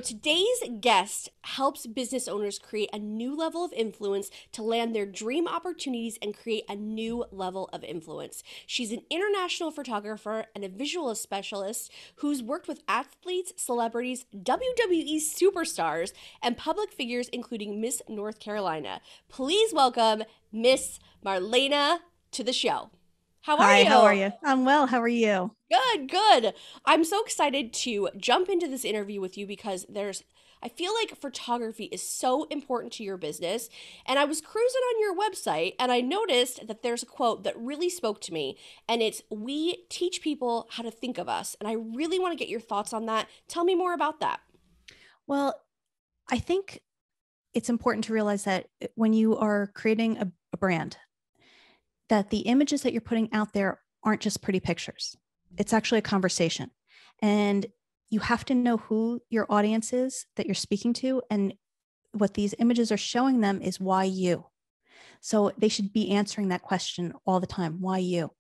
today's guest helps business owners create a new level of influence to land their dream opportunities and create a new level of influence. She's an international photographer and a visual specialist who's worked with athletes, celebrities, WWE superstars, and public figures, including Miss North Carolina. Please welcome Miss Marlana to the show. How are Hi, how are you? you? I'm well. How are you? Good, good. I'm so excited to jump into this interview with you because I feel like photography is so important to your business. And I was cruising on your website and I noticed that there's a quote that really spoke to me. And it's, "We teach people how to think of us." And I really want to get your thoughts on that. Tell me more about that. Well, I think it's important to realize that when you are creating a brand, that the images that you're putting out there aren't just pretty pictures. It's actually a conversation. And you have to know who your audience is that you're speaking to. And what these images are showing them is why you. So they should be answering that question all the time. Why you?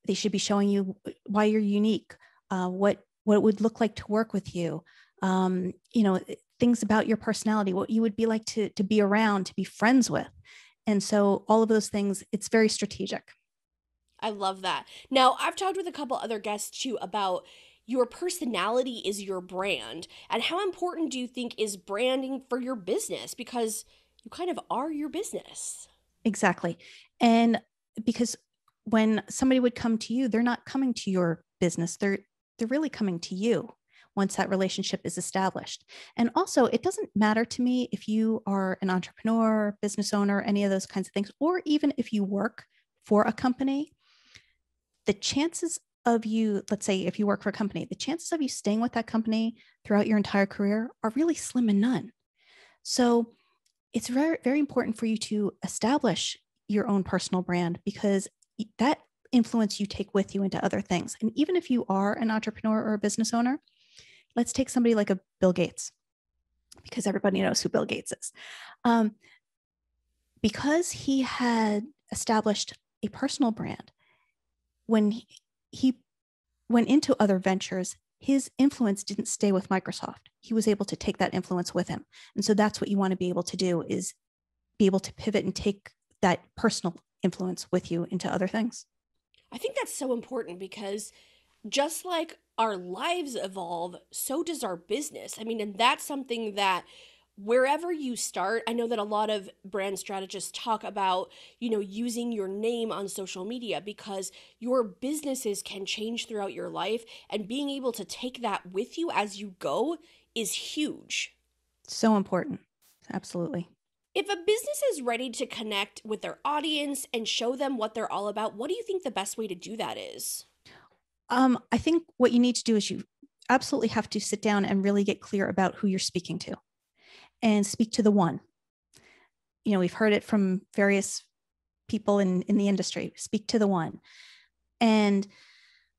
They should be showing you why you're unique, what it would look like to work with you, things about your personality, what you would be like to be around, to be friends with. And so all of those things, it's very strategic. I love that. Now, I've talked with a couple other guests too about your personality is your brand. And how important do you think is branding for your business? Because you kind of are your business. Exactly. And because when somebody would come to you, they're not coming to your business. They're really coming to you once that relationship is established. And also, it doesn't matter to me if you are an entrepreneur, business owner, any of those kinds of things, or even if you work for a company, the chances of you, let's say if you work for a company, the chances of you staying with that company throughout your entire career are really slim and none. So it's very, very important for you to establish your own personal brand because that influence you take with you into other things. And even if you are an entrepreneur or a business owner, let's take somebody like a Bill Gates, because everybody knows who Bill Gates is. Because he had established a personal brand, when he went into other ventures, his influence didn't stay with Microsoft. He was able to take that influence with him. And so that's what you want to be able to do, is be able to pivot and take that personal influence with you into other things. I think that's so important because just like our lives evolve, so does our business. I mean, and that's something that wherever you start, I know that a lot of brand strategists talk about, using your name on social media because your businesses can change throughout your life, and being able to take that with you as you go is huge. So important. Absolutely. If a business is ready to connect with their audience and show them what they're all about, what do you think the best way to do that is? I think what you need to do is you absolutely have to sit down and really get clear about who you're speaking to and speak to the one. We've heard it from various people in the industry, speak to the one. And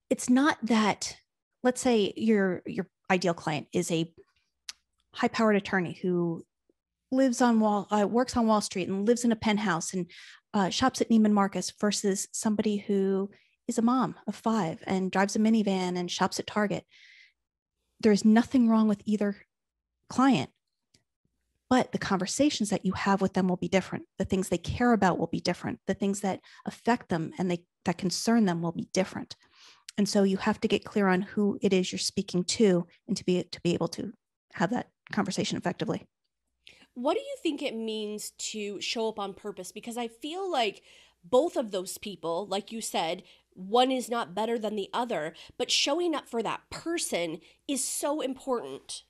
it's not that, let's say your ideal client is a high powered attorney who works on Wall Street and lives in a penthouse and shops at Neiman Marcus, versus somebody who is a mom of 5 and drives a minivan and shops at Target. There's nothing wrong with either client, but the conversations that you have with them will be different. The things they care about will be different. The things that affect them and that concern them will be different. And so you have to get clear on who it is you're speaking to, and to be able to have that conversation effectively. What do you think it means to show up on purpose? Because I feel like both of those people, like you said, one is not better than the other, but showing up for that person is so important.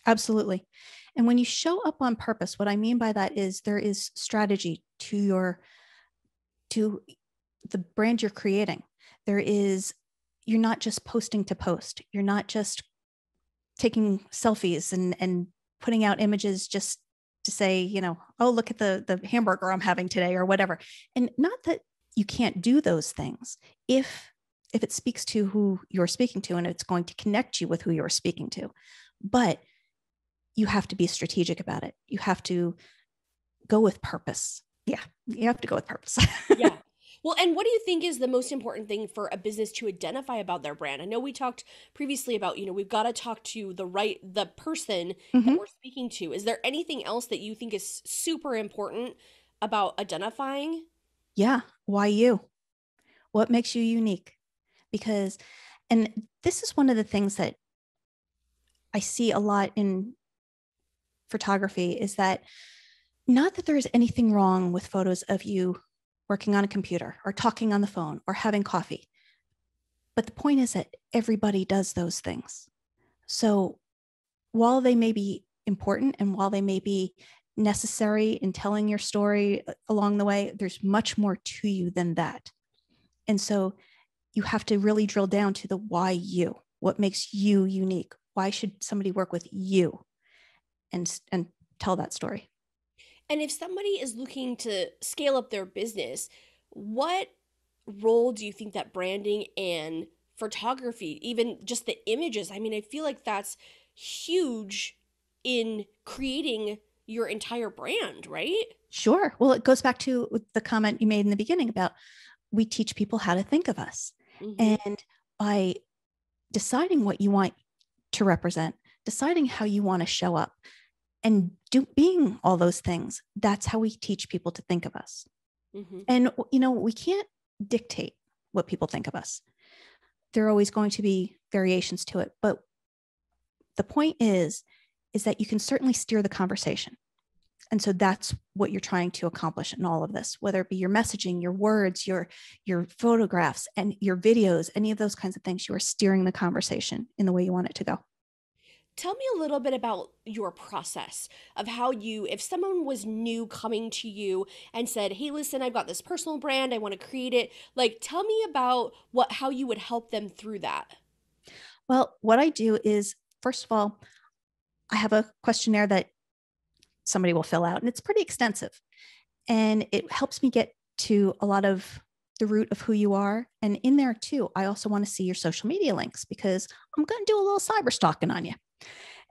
Absolutely. And when you show up on purpose, what I mean by that is there is strategy to the brand you're creating. You're not just posting to post. You're not just taking selfies and putting out images just to say, oh, look at the hamburger I'm having today or whatever. And not that you can't do those things if it speaks to who you're speaking to and it's going to connect you with who you're speaking to. But you have to be strategic about it. You have to go with purpose. Yeah, you have to go with purpose. Yeah. Well, and what do you think is the most important thing for a business to identify about their brand? I know we talked previously about, we've got to talk to the person that Hmm. we're speaking to. Is there anything else that you think is super important about identifying? Yeah. Why you? What makes you unique? Because, and this is one of the things that I see a lot in photography is that not that there's anything wrong with photos of you working on a computer or talking on the phone or having coffee. But the point is that everybody does those things. So while they may be important and while they may be necessary in telling your story along the way, there's much more to you than that. And so you have to really drill down to the why you, what makes you unique. Why should somebody work with you and tell that story? And if somebody is looking to scale up their business, what role do you think that branding and photography, even just the images, I mean, I feel like that's huge in creating your entire brand, right? Sure. Well, it goes back to the comment you made in the beginning about we teach people how to think of us. Mm-hmm. And by deciding what you want to represent, deciding how you want to show up, and being all those things, that's how we teach people to think of us. Mm-hmm. And, we can't dictate what people think of us. There are always going to be variations to it. But the point is that you can certainly steer the conversation. And so that's what you're trying to accomplish in all of this, whether it be your messaging, your words, your photographs and your videos, any of those kinds of things. You are steering the conversation in the way you want it to go. Tell me a little bit about your process of how if someone was new coming to you and said, "Hey, listen, I've got this personal brand, I want to create it." Like, tell me about how you would help them through that. Well, what I do is, first of all, I have a questionnaire that somebody will fill out, and it's pretty extensive. And it helps me get to a lot of the root of who you are. And in there too, I also want to see your social media links because I'm going to do a little cyber stalking on you.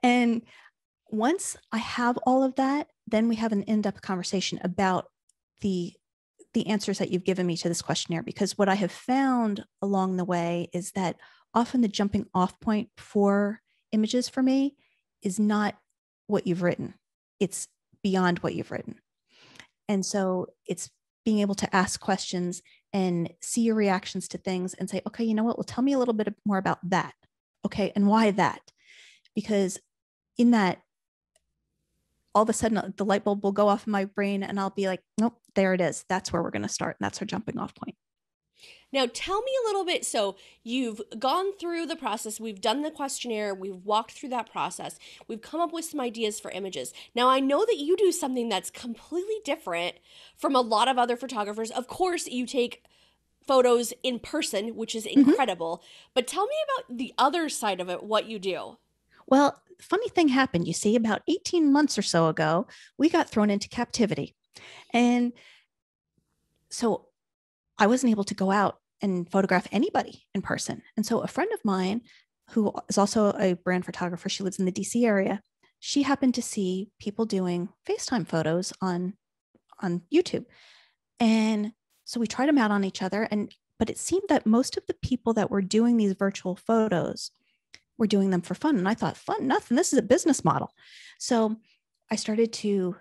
And once I have all of that, then we have an in-depth conversation about the the answers that you've given me to this questionnaire, because what I have found along the way is that often the jumping off point for images for me is not what you've written. It's beyond what you've written. And so it's being able to ask questions and see your reactions to things and say, okay, you know what? Well, tell me a little bit more about that. Okay. And why that? Because in that, all of a sudden the light bulb will go off in my brain and I'll be like, nope, there it is. That's where we're going to start. And that's our jumping off point. Now, tell me a little bit. So, you've gone through the process, we've done the questionnaire, we've walked through that process, we've come up with some ideas for images. Now, I know that you do something that's completely different from a lot of other photographers. Of course, you take photos in person, which is Mm-hmm. incredible, but tell me about the other side of it, what you do. Well, funny thing happened. You see, about 18 months or so ago, we got thrown into captivity. And so I wasn't able to go out and photograph anybody in person. And so a friend of mine, who is also a brand photographer, she lives in the DC area, she happened to see people doing FaceTime photos on YouTube. And so we tried them out on each other. But it seemed that most of the people that were doing these virtual photos were doing them for fun. And I thought, fun, nothing. This is a business model. So I started to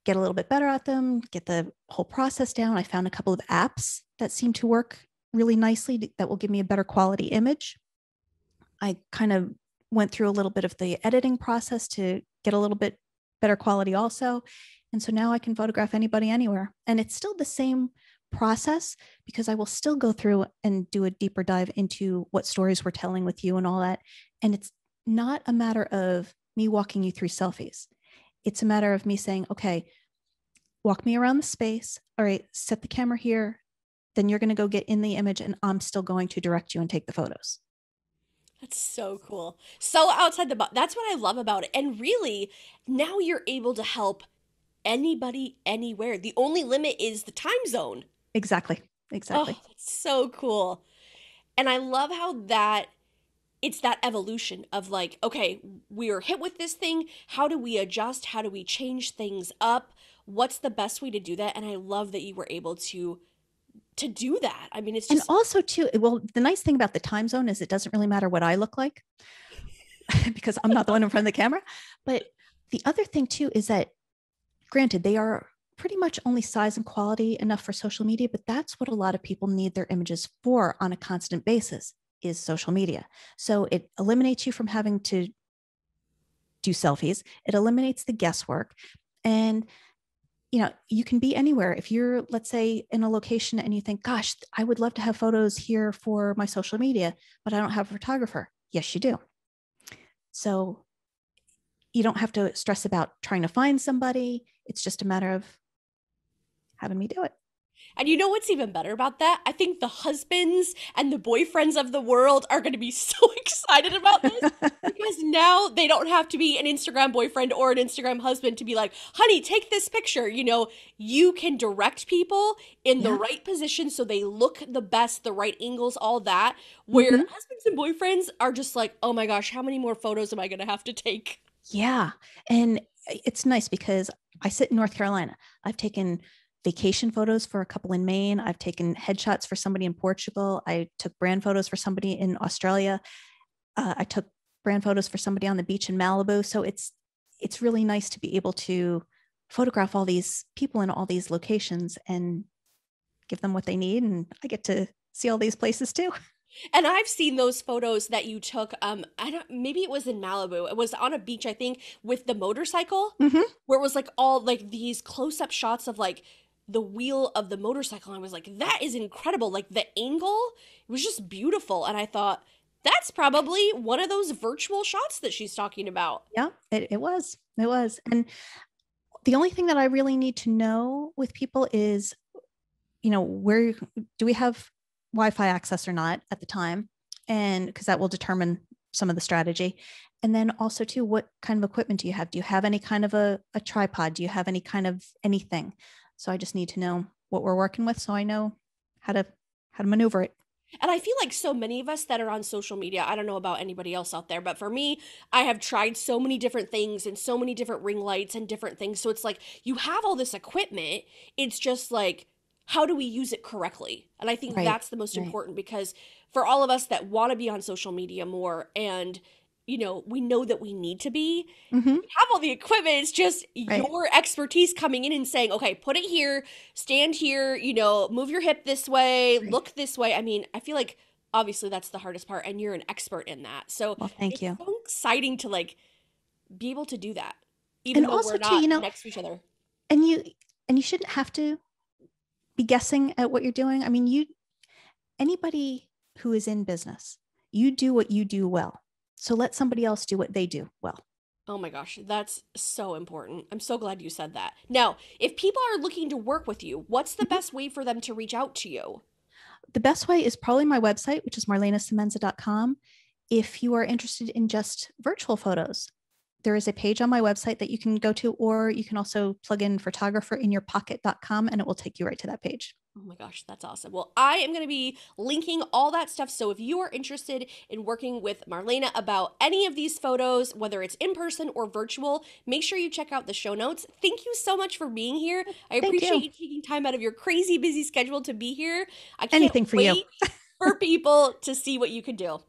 get a little bit better at them, get the whole process down. I found a couple of apps that seem to work really nicely that will give me a better quality image. I kind of went through a little bit of the editing process to get a little bit better quality also. And so now I can photograph anybody anywhere. And it's still the same process because I will still go through and do a deeper dive into what stories we're telling with you and all that. And it's not a matter of me walking you through selfies. It's a matter of me saying, okay, walk me around the space. All right, set the camera here. Then you're going to go get in the image and I'm still going to direct you and take the photos. That's so cool. So outside the box. That's what I love about it. And really, now you're able to help anybody anywhere. The only limit is the time zone. Exactly. Oh, Exactly. that's so cool. And I love how it's that evolution of like, okay, we are hit with this thing. How do we adjust? How do we change things up? What's the best way to do that? And I love that you were able to to do that. I mean, it's And just also too, well, the nice thing about the time zone is it doesn't really matter what I look like because I'm not the one in front of the camera. But the other thing too is that, granted, they are pretty much only size and quality enough for social media, but that's what a lot of people need their images for on a constant basis, is social media. So it eliminates you from having to do selfies. It eliminates the guesswork. And you can be anywhere. If you're, let's say, in a location and you think, gosh, I would love to have photos here for my social media, but I don't have a photographer. Yes, you do. So you don't have to stress about trying to find somebody. It's just a matter of having me do it. and you know what's even better about that? I think the husbands and the boyfriends of the world are going to be so excited about this because now they don't have to be an Instagram boyfriend or an Instagram husband to be like, honey, take this picture. You can direct people in the Yeah. right position so they look the best, the right angles, all that. Where Mhm. husbands and boyfriends are just like, oh my gosh, how many more photos am I going to have to take? Yeah. And it's nice because I sit in North Carolina. I've taken vacation photos for a couple in Maine. I've taken headshots for somebody in Portugal. I took brand photos for somebody in Australia. I took brand photos for somebody on the beach in Malibu. So it's really nice to be able to photograph all these people in all these locations and give them what they need. And I get to see all these places too. And I've seen those photos that you took. I don't. Maybe it was in Malibu. It was on a beach, I think, with the motorcycle, Mm-hmm. where it was like all like these close-up shots of like the wheel of the motorcycle. And I was like, that is incredible. Like the angle, it was just beautiful. And I thought that's probably one of those virtual shots that she's talking about. Yeah, it was. It was. And the only thing that I really need to know with people is, where do we have Wi-Fi access or not at the time? And because that will determine some of the strategy. And then also too, what kind of equipment do you have? Do you have any kind of a tripod? Do you have any kind of anything? So I just need to know what we're working with so I know how to maneuver it. And I feel like so many of us that are on social media, I don't know about anybody else out there, but for me, I have tried so many different things and so many different ring lights and different things. So it's like you have all this equipment. It's just like, how do we use it correctly? And I think Right. that's the most Right. important because for all of us that want to be on social media more and we know that we need to be, Mm-hmm. have all the equipment. It's just Right. your expertise coming in and saying, okay, put it here, stand here, move your hip this way, Right. look this way. I mean, I feel like obviously that's the hardest part, and you're an expert in that. So Well, thank it's you. so exciting to like be able to do that, And even though also we're too, not next to each other. and you shouldn't have to be guessing at what you're doing. I mean, anybody who is in business, you do what you do well. So let somebody else do what they do well. Oh my gosh, that's so important. I'm so glad you said that. Now, if people are looking to work with you, what's the Mhm. best way for them to reach out to you? The best way is probably my website, which is marlanasemenza.com. If you are interested in just virtual photos, there is a page on my website that you can go to, or you can also plug in photographerinyourpocket.com and it will take you right to that page. Oh my gosh, that's awesome. Well, I am going to be linking all that stuff. So if you are interested in working with Marlana about any of these photos, whether it's in person or virtual, make sure you check out the show notes. Thank you so much for being here. I Thank appreciate you. you taking time out of your crazy busy schedule to be here. I can't Anything for you. wait for people to see what you can do.